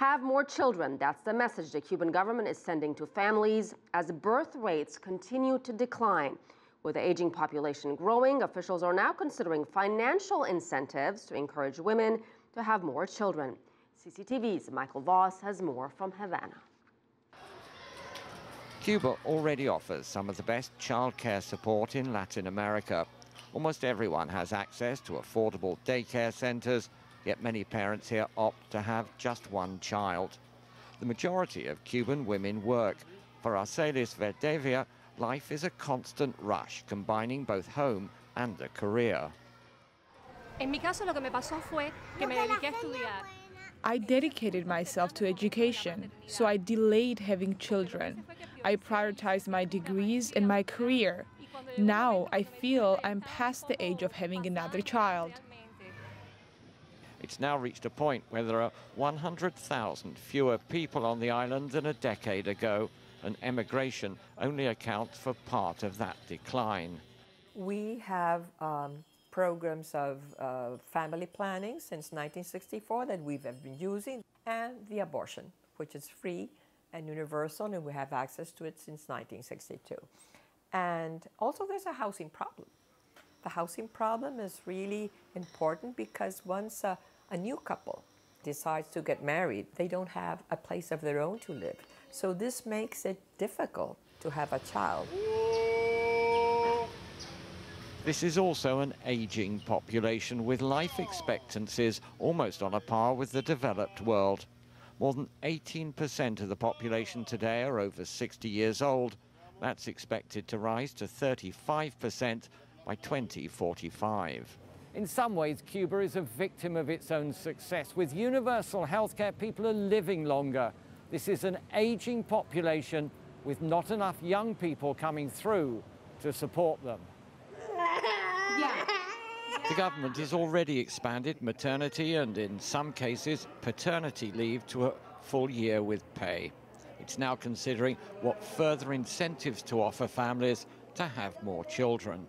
Have more children. That's the message the Cuban government is sending to families as birth rates continue to decline. With the aging population growing, officials are now considering financial incentives to encourage women to have more children. CCTV's Michael Voss has more from Havana. Cuba already offers some of the best childcare support in Latin America. Almost everyone has access to affordable daycare centers, yet many parents here opt to have just one child. The majority of Cuban women work. For Arcelis Verdevia, life is a constant rush, combining both home and a career. I dedicated myself to education, so I delayed having children. I prioritized my degrees and my career. Now I feel I'm past the age of having another child. It's now reached a point where there are 100,000 fewer people on the island than a decade ago, and emigration only accounts for part of that decline. We have programs of family planning since 1964 that we've been using, and the abortion, which is free and universal, and we have access to it since 1962. And also there's a housing problem. The housing problem is really important because once a new couple decides to get married, they don't have a place of their own to live. So this makes it difficult to have a child. This is also an aging population with life expectancies almost on a par with the developed world. More than 18% of the population today are over 60 years old. That's expected to rise to 35% by 2045. In some ways, Cuba is a victim of its own success. With universal healthcare, people are living longer. This is an aging population with not enough young people coming through to support them. The government has already expanded maternity and, in some cases, paternity leave to a full year with pay. It's now considering what further incentives to offer families to have more children.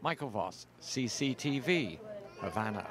Michael Voss, CCTV, Havana.